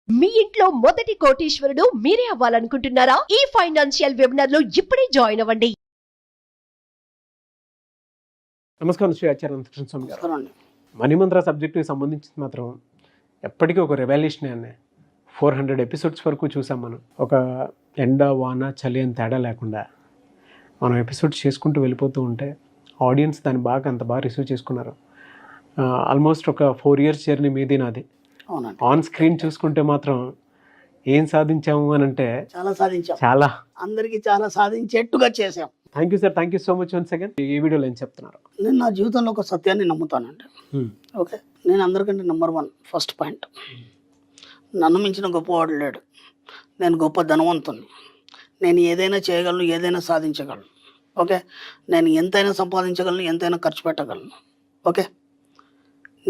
మీ ఇంట్లో మొదటి కోటీశ్వరుడు మీరే అవ్వాలనుకుంటున్నారా? ఈ ఫైనాన్షియల్ వెబినార్ లో ఇప్పుడే జాయిన్ అవ్వండి. నమస్కారం శ్రీ ఆచార్య కృష్ణ స్వామి గారు. మణిమంత్ర సబ్జెక్టుకి సంబంధించి మాత్రం ఎప్పటికీ ఒక రెవల్యూషన్ అనే 400 ఎపిసోడ్స్ వరకు చూసాం మనం. ఒక ఎండ వాన చలి అని తేడా లేకుండా మనం ఎపిసోడ్స్ చేసుకుంటూ వెళ్ళిపోతూ ఉంటే ఆడియన్స్ దాన్ని అంత బాగా రిసీవ్ చేసుకున్నారు. ఆల్మోస్ట్ ఒక 4 years జర్నీ మీది నాది. అవునండి. ఆన్ స్క్రీన్ చూసుకుంటే మాత్రం ఏం సాధించాము అని అంటే చాలా సాధించాం. చాలా అందరికీ చాలా సాధించేట్టుగా చేసాం. Thank you sir, thank you so much once again. ఈ వీడియోలో ఏం చెప్తున్నారు? నేను నా జీవితంలో ఒక సత్యాన్ని నమ్ముతానండి. ఓకే, నేను అందరికంటే నెంబర్ 1 ఫస్ట్ పాయింట్. నన్ను మించిన గొప్పవాడు లేడు. నేను గొప్ప ధనవంతుని. నేను ఏదైనా చేయగలను, ఏదైనా సాధించగలను. ఓకే, నేను ఎంతైనా సంపాదించగలను, ఎంతైనా ఖర్చు పెట్టగలను. ఓకే,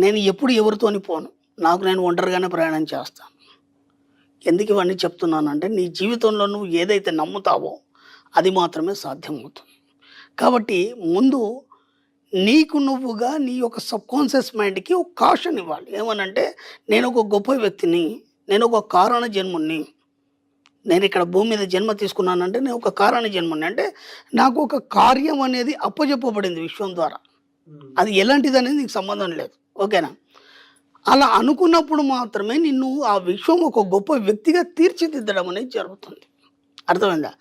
నేను ఎప్పుడు ఎవరితోని పోను. నాకు నేను ఒంటరిగానే ప్రయాణం చేస్తాను. ఎందుకు ఇవన్నీ చెప్తున్నానంటే నీ జీవితంలో నువ్వు ఏదైతే నమ్ముతావో అది మాత్రమే సాధ్యమవుతుంది. కాబట్టి ముందు నీకు నువ్వుగా నీ యొక్క సబ్కాన్షియస్ మైండ్కి ఒక కాషన్ ఇవ్వాలి. ఏమనంటే నేను ఒక గొప్ప వ్యక్తిని, నేను ఒక కారణ జన్ముని. నేను ఇక్కడ భూమి మీద జన్మ తీసుకున్నానంటే నేను ఒక కారణ జన్ముని. అంటే నాకు ఒక కార్యం అనేది అప్పచెప్పబడింది విశ్వం ద్వారా. అది ఎలాంటిది అనేది నీకు సంబంధం లేదు. ఓకేనా? అలా అనుకున్నప్పుడు మాత్రమే నిన్ను ఆ విశ్వం ఒక గొప్ప వ్యక్తిగా తీర్చిదిద్దడం అనేది జరుగుతుంది. అర్థమైందా?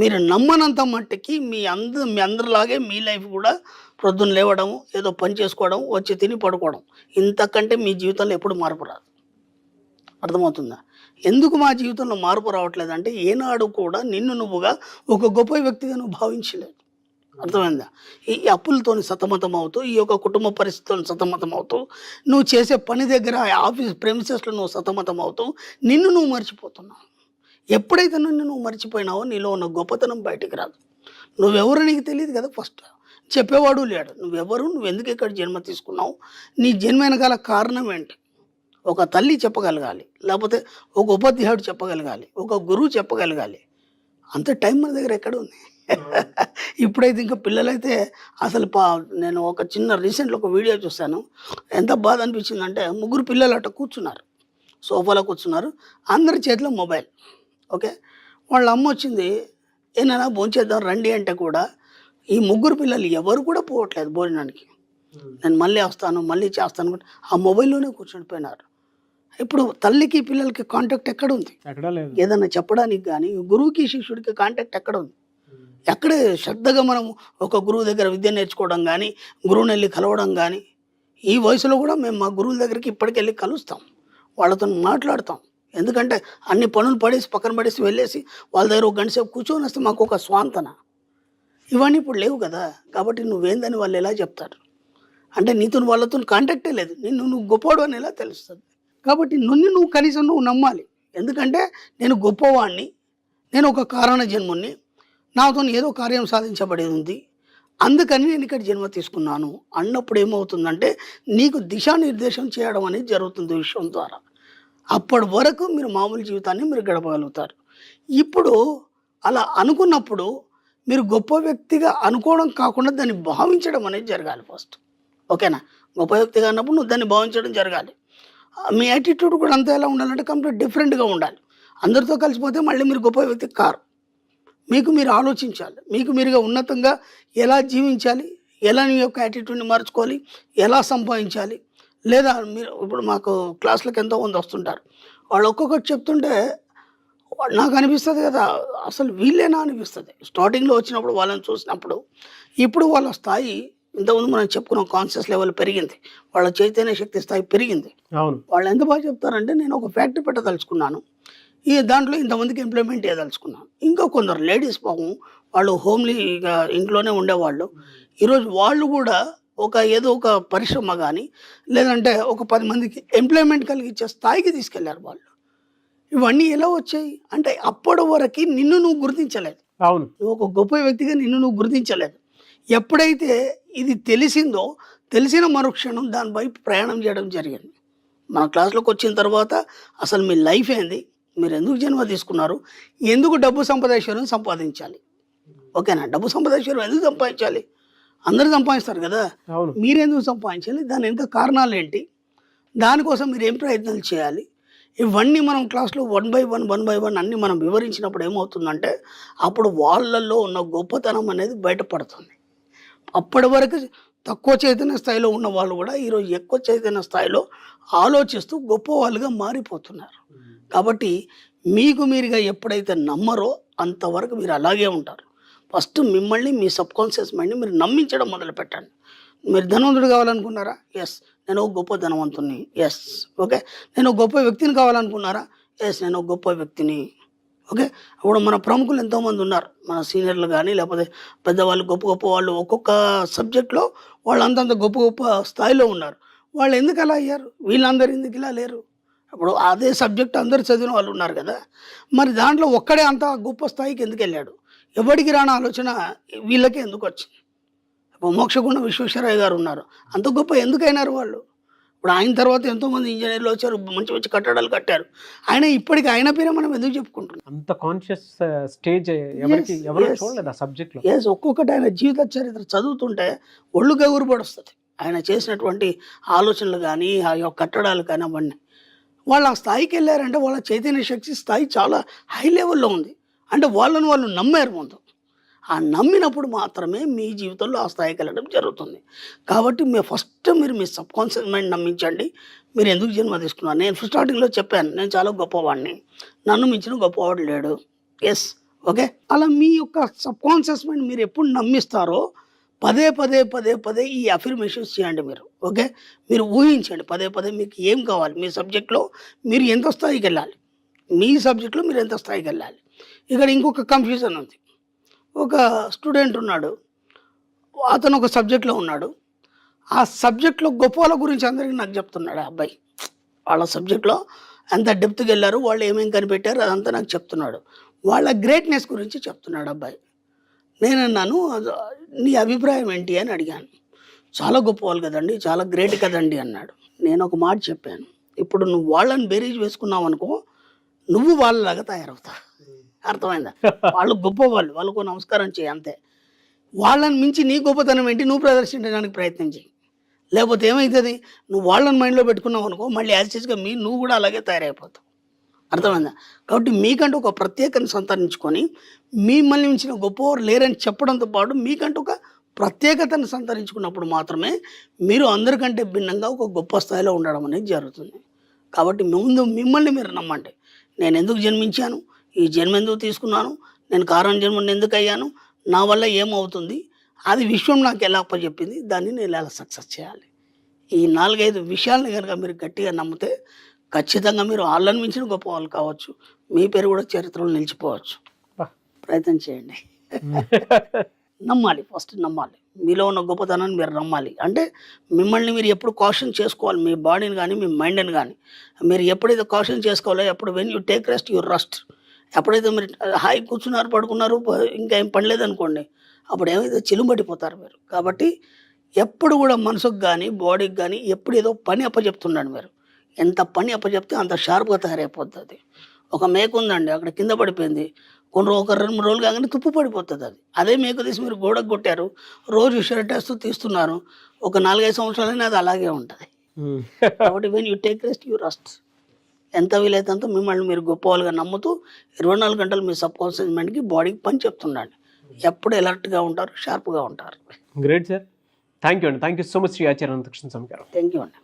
మీరు నమ్మనంత మట్టికి మీ అందరిలాగే మీ లైఫ్ కూడా ప్రొద్దున లేవడం, ఏదో పని చేసుకోవడం, వచ్చి తిని పడుకోవడం, ఇంతకంటే మీ జీవితంలో ఎప్పుడు మార్పు రాదు. అర్థమవుతుందా? ఎందుకు మా జీవితంలో మార్పు రావట్లేదంటే ఏనాడు కూడా నిన్ను నువ్వుగా ఒక గొప్ప వ్యక్తిగా నువ్వు భావించలేదు. అర్థమైందా? ఈ అప్పులతోని సతమతం అవుతూ, ఈ యొక్క కుటుంబ పరిస్థితులను సతమతం అవుతూ, నువ్వు చేసే పని దగ్గర ఆఫీస్ ప్రెమిసెస్లో నువ్వు సతమతం అవుతూ నిన్ను నువ్వు మర్చిపోతున్నావు. ఎప్పుడైతే నువ్వు మర్చిపోయినావో నీలో ఉన్న గొప్పతనం బయటికి రాదు. నువ్వెవరు నీకు తెలియదు కదా. ఫస్ట్ చెప్పేవాడు లేడు. నువ్వెవరు, నువ్వు ఎందుకు ఇక్కడ జన్మ తీసుకున్నావు, నీ జన్మ వెనకాల కారణం ఏంటి? ఒక తల్లి చెప్పగలగాలి, లేకపోతే ఒక ఉపాధ్యాయుడు చెప్పగలగాలి, ఒక గురువు చెప్పగలగాలి. అంత టైం మన దగ్గర ఎక్కడ ఉంది? ఇప్పుడైతే ఇంకా పిల్లలైతే అసలు నేను ఒక చిన్న రీసెంట్లో ఒక వీడియో చూశాను. ఎంత బాధ అనిపించిందంటే 3 పిల్లలు అట్ట కూర్చున్నారు, సోఫాలో కూర్చున్నారు, అందరి చేతిలో మొబైల్. ఓకే, వాళ్ళ అమ్మ వచ్చింది, ఏమైనా భోంచేద్దాం రండి అంటే కూడా ఈ 3 పిల్లలు ఎవరు కూడా పోవట్లేదు భోజనానికి. నేను మళ్ళీ వస్తాను, మళ్ళీ చేస్తాను, ఆ మొబైల్లోనే కూర్చుండిపోయినారు. ఇప్పుడు తల్లికి పిల్లలకి కాంటాక్ట్ ఎక్కడ ఉంది? ఏదన్నా చెప్పడానికి కానీ గురువుకి శిష్యుడికి కాంటాక్ట్ ఎక్కడ ఉంది? ఎక్కడే శ్రద్ధగా మనం ఒక గురువు దగ్గర విద్య నేర్చుకోవడం కానీ, గురువుని వెళ్ళి కలవడం కానీ, ఈ వయసులో కూడా మేము మా గురువుల దగ్గరికి ఇప్పటికెళ్ళి కలుస్తాం, వాళ్ళతో మాట్లాడతాం. ఎందుకంటే అన్ని పనులు పడేసి పక్కన పడేసి వెళ్ళేసి వాళ్ళ దగ్గర ఒక గంట సేపు కూర్చొని వస్తే మాకు ఒక స్వాంతన. ఇవన్నీ ఇప్పుడు లేవు కదా. కాబట్టి నువ్వేందని వాళ్ళు ఎలా చెప్తారు? అంటే నీతో వాళ్ళతో కాంటాక్టే లేదు. నువ్వు గొప్పవాడు అని ఎలా తెలుస్తుంది? కాబట్టి నువ్వు కనీసం నువ్వు నమ్మాలి. ఎందుకంటే నేను గొప్పవాడిని, నేను ఒక కారణ జన్ముని, నాతో ఏదో కార్యం సాధించబడేది ఉంది, అందుకని నేను ఇక్కడ జన్మ తీసుకున్నాను అన్నప్పుడు ఏమవుతుందంటే నీకు దిశానిర్దేశం చేయడం అనేది జరుగుతుంది విశ్వం ద్వారా. అప్పటి వరకు మీరు మామూలు జీవితాన్ని మీరు గడపగలుగుతారు. ఇప్పుడు అలా అనుకున్నప్పుడు మీరు గొప్ప వ్యక్తిగా అనుకోవడం కాకుండా దాన్ని భావించడం అనేది జరగాలి ఫస్ట్. ఓకేనా? గొప్ప వ్యక్తిగా అన్నప్పుడు నువ్వు దాన్ని భావించడం జరగాలి. మీ యాటిట్యూడ్ కూడా అంతా ఎలా ఉండాలంటే కంప్లీట్ డిఫరెంట్గా ఉండాలి. అందరితో కలిసిపోతే మళ్ళీ మీరు గొప్ప వ్యక్తి కారు. మీకు మీరు ఆలోచించాలి, మీకు మీరుగా ఉన్నతంగా ఎలా జీవించాలి, ఎలా నీ యొక్క యాటిట్యూడ్ని మార్చుకోవాలి, ఎలా సంపాదించాలి. లేదా మీరు ఇప్పుడు మాకు క్లాసులకు ఎంతోమంది వస్తుంటారు, వాళ్ళు ఒక్కొక్కటి చెప్తుంటే నాకు అనిపిస్తుంది కదా, అసలు వీళ్ళేనా అనిపిస్తుంది. స్టార్టింగ్లో వచ్చినప్పుడు వాళ్ళని చూసినప్పుడు, ఇప్పుడు వాళ్ళ స్థాయి ఇంతకుముందు మనం చెప్పుకున్న కాన్షియస్ లెవెల్ పెరిగింది, వాళ్ళ చైతన్య శక్తి స్థాయి పెరిగింది. అవును. వాళ్ళు ఎంత బాగా చెప్తారంటే నేను ఒక ఫ్యాక్టరీ పెట్టదలుచుకున్నాను, ఈ దాంట్లో ఇంతమందికి ఇంప్లిమెంట్ చేయదలుచుకున్నాను. ఇంకా కొందరు లేడీస్ పాపం వాళ్ళు హోమ్లీగా ఇంట్లోనే ఉండేవాళ్ళు, ఈరోజు వాళ్ళు కూడా ఏదో ఒక పరిశ్రమ కానీ లేదంటే ఒక 10 మందికి ఎంప్లాయ్మెంట్ కలిగించే స్థాయికి తీసుకెళ్లారు వాళ్ళు. ఇవన్నీ ఎలా వచ్చాయి అంటే అప్పటి వరకు నిన్ను నువ్వు గుర్తించలేదు. అవును, నువ్వు ఒక గొప్ప వ్యక్తిగా నిన్ను నువ్వు గుర్తించలేదు. ఎప్పుడైతే ఇది తెలిసిందో, తెలిసిన మరుక్షణం దాని వైపు ప్రయాణం చేయడం జరిగింది. మన క్లాస్లోకి వచ్చిన తర్వాత అసలు మీ లైఫ్ ఏంది, మీరు ఎందుకు జన్మ తీసుకున్నారు, ఎందుకు డబ్బు సంపాదించాలని సంపాదించాలి. ఓకేనా? డబ్బు సంపాదించడం ఎందుకు సంపాదించాలి? అందరూ సంపాదిస్తారు కదా, మీరెందుకు సంపాదించాలి, దాని వెనుక కారణాలు ఏంటి, దానికోసం మీరు ఏం ప్రయత్నాలు చేయాలి, ఇవన్నీ మనం క్లాస్లో 1 by 1 అన్నీ మనం వివరించినప్పుడు ఏమవుతుందంటే అప్పుడు వాళ్ళల్లో ఉన్న గొప్పతనం అనేది బయటపడుతుంది. అప్పటి వరకు తక్కువ చైతన్య స్థాయిలో ఉన్న వాళ్ళు కూడా ఈరోజు ఎక్కువ చైతన్య స్థాయిలో ఆలోచిస్తూ గొప్ప వాళ్ళుగా మారిపోతున్నారు. కాబట్టి మీకు మీరుగా ఎప్పుడైతే నమ్మరో అంతవరకు మీరు అలాగే ఉంటారు. ఫస్ట్ మిమ్మల్ని మీ సబ్కాన్షియస్ మైండ్ని మీరు నమ్మించడం మొదలు పెట్టండి. మీరు ధనవంతుడు కావాలనుకున్నారా? ఎస్, నేను ఒక గొప్ప ధనవంతుని. Yes, okay. నేను ఒక గొప్ప వ్యక్తిని కావాలనుకున్నారా? ఎస్, నేను ఒక గొప్ప వ్యక్తిని. ఓకే. ఇప్పుడు మన ప్రముఖులు ఎంతోమంది ఉన్నారు, మన సీనియర్లు కానీ లేకపోతే పెద్దవాళ్ళు, గొప్ప గొప్ప వాళ్ళు ఒక్కొక్క సబ్జెక్ట్లో వాళ్ళు అంతంత గొప్ప గొప్ప స్థాయిలో ఉన్నారు. వాళ్ళు ఎందుకు అలా అయ్యారు? వీళ్ళందరూ ఎందుకు ఇలా లేరు? ఇప్పుడు అదే సబ్జెక్ట్ అందరు చదివిన వాళ్ళు ఉన్నారు కదా, మరి దాంట్లో ఒక్కడే అంత గొప్ప స్థాయికి ఎందుకు వెళ్ళాడు? ఎవరికి రాని ఆలోచన వీళ్ళకే ఎందుకు వచ్చింది? ఇప్పుడు మోక్షగుండ విశ్వేశ్వరయ్య గారు ఉన్నారు, అంత గొప్ప ఎందుకు అయినారు వాళ్ళు? ఇప్పుడు ఆయన తర్వాత ఎంతోమంది ఇంజనీర్లు వచ్చారు, మంచి మంచి కట్టడాలు కట్టారు. ఆయన ఇప్పటికి ఆయన పేరే మనం ఎందుకు చెప్పుకుంటున్నాం? అంత కాన్షియస్ స్టేజ్ ఎవరు చూడలేదు ఆ సబ్జెక్ట్లో. ఎస్, ఒక్కొక్కటి ఆయన జీవిత చరిత్ర చదువుతుంటే ఒళ్ళు గగురు పడుస్తుంది. ఆయన చేసినటువంటి ఆలోచనలు కానీ ఆ యొక్క కట్టడాలు కానీ అవన్నీ వాళ్ళు ఆ స్థాయికి వెళ్ళారంటే వాళ్ళ చైతన్య శక్తి స్థాయి చాలా హై లెవెల్లో ఉంది. అంటే వాళ్ళని వాళ్ళు నమ్మారు ముందు. ఆ నమ్మినప్పుడు మాత్రమే మీ జీవితంలో ఆ స్థాయికి వెళ్ళడం జరుగుతుంది. కాబట్టి మీరు మీ సబ్కాన్షియస్ మైండ్ నమ్మించండి. మీరు ఎందుకు జన్మ తీసుకున్నారు? నేను స్టార్టింగ్లో చెప్పాను, నేను చాలా గొప్పవాడిని, నన్ను మించిన గొప్పవాడు లేడు. Yes, okay. అలా మీ యొక్క సబ్కాన్షియస్ మైండ్ మీరు ఎప్పుడు నమ్మిస్తారో పదే ఈ అఫర్మేషన్స్ చేయండి మీరు. ఓకే. మీరు ఊహించండి పదే మీకు ఏం కావాలి, మీ సబ్జెక్ట్లో మీరు ఎంత స్థాయికి వెళ్ళాలి, మీ సబ్జెక్ట్లో మీరు ఎంత స్థాయికి వెళ్ళాలి. ఇక్కడ ఇంకొక కన్ఫ్యూజన్ ఉంది. ఒక స్టూడెంట్ ఉన్నాడు, అతను ఒక సబ్జెక్ట్లో ఉన్నాడు. ఆ సబ్జెక్ట్లో గొప్ప వాళ్ళ గురించి అందరికీ నాకు చెప్తున్నాడు ఆ అబ్బాయి. వాళ్ళ సబ్జెక్ట్లో ఎంత డెప్త్కి వెళ్ళారు, వాళ్ళు ఏమేమి కనిపెట్టారు అదంతా నాకు చెప్తున్నాడు. వాళ్ళ గ్రేట్నెస్ గురించి చెప్తున్నాడు అబ్బాయి. నేనన్నాను, నీ అభిప్రాయం ఏంటి అని అడిగాను. చాలా గొప్ప వాళ్ళు కదండి, చాలా గ్రేట్ కదండి అన్నాడు. నేను ఒక మాట చెప్పాను, ఇప్పుడు నువ్వు వాళ్ళని బేరీజ్ వేసుకున్నావు అనుకో, నువ్వు వాళ్ళలాగా తయారవుతావు. అర్థమైందా? వాళ్ళు గొప్పవాళ్ళు, వాళ్ళకు నమస్కారం చేయి అంతే. వాళ్ళని మించి నీ గొప్పతనం ఏంటి నువ్వు ప్రదర్శించడానికి ప్రయత్నం చేయి. లేకపోతే ఏమవుతుంది, నువ్వు వాళ్ళని మైండ్లో పెట్టుకున్నావు అనుకో, మళ్ళీ యాజిటీస్గా నువ్వు కూడా అలాగే తయారైపోతావు. అర్థమైందా? కాబట్టి మీకంటూ ఒక ప్రత్యేకతను సంతరించుకొని మిమ్మల్ని మించిన గొప్పవారు లేరని చెప్పడంతో పాటు మీకంటూ ఒక ప్రత్యేకతను సంతరించుకున్నప్పుడు మాత్రమే మీరు అందరికంటే భిన్నంగా ఒక గొప్ప స్థాయిలో ఉండడం అనేది జరుగుతుంది. కాబట్టి ముందు మిమ్మల్ని మీరు నమ్మండి. నేను ఎందుకు జన్మించాను, ఈ జన్మ ఎందుకు తీసుకున్నాను, నేను కారణ జన్మని ఎందుకు అయ్యాను, నా వల్ల ఏమవుతుంది, అది విశ్వం నాకు ఎలా అప్పచెప్పింది, దాన్ని నేను ఎలా సక్సెస్ చేయాలి. ఈ 4-5 విషయాలను కనుక మీరు గట్టిగా నమ్మితే ఖచ్చితంగా మీరు వాళ్ళని మించిన గొప్ప వాళ్ళు కావచ్చు, మీ పేరు కూడా చరిత్రలో నిలిచిపోవచ్చు. ప్రయత్నం చేయండి. నమ్మాలి, ఫస్ట్ నమ్మాలి. మీలో ఉన్న గొప్పతనాన్ని మీరు నమ్మాలి. అంటే మిమ్మల్ని మీరు ఎప్పుడు కాషన్ చేసుకోవాలి, మీ బాడీని కానీ మీ మైండ్ని కానీ. మీరు ఎప్పుడైతే కాషన్ చేసుకోవాలో, ఎప్పుడు when you take rest you rust. ఎప్పుడైతే మీరు హాయి కూర్చున్నారు, పడుకున్నారు, ఇంకా ఏం పని లేదనుకోండి, అప్పుడు ఏమైతే చిలుంబడిపోతారు మీరు. కాబట్టి ఎప్పుడు కూడా మనసుకు కానీ బాడీకి కానీ ఎప్పుడు ఏదో పని అప్పచెప్తున్నాడు మీరు. ఎంత పని అప్పచెప్తే అంత షార్ప్గా తయారైపోతుంది. ఒక మేక ఉందండి, అక్కడ కింద పడిపోయింది, ఒక 2-3 రోజులు కాగానే తుప్పు పడిపోతుంది. అదే మేక తీసి మీరు గోడకు కొట్టారు, రోజు షర్ట్ వేస్తూ తీస్తున్నారు, ఒక 4-5 సంవత్సరాలైనా అది అలాగే ఉంటుంది. కాబట్టి when you take rest you rust. ఎంత వీలైతే అంత మిమ్మల్ని మీరు గొప్ప వాళ్ళుగా నమ్ముతూ 24 గంటలు మీ సబ్కాన్షియస్ మైండ్కి బాడీకి పని చెప్తుండండి. ఎప్పుడు అలర్ట్గా ఉంటారు, షార్ప్గా ఉంటారు. గ్రేట్ సార్, థ్యాంక్ యూ అండి. Thank you so much Shri Acharya Anantakrishna Swami garu. Thank you అండి.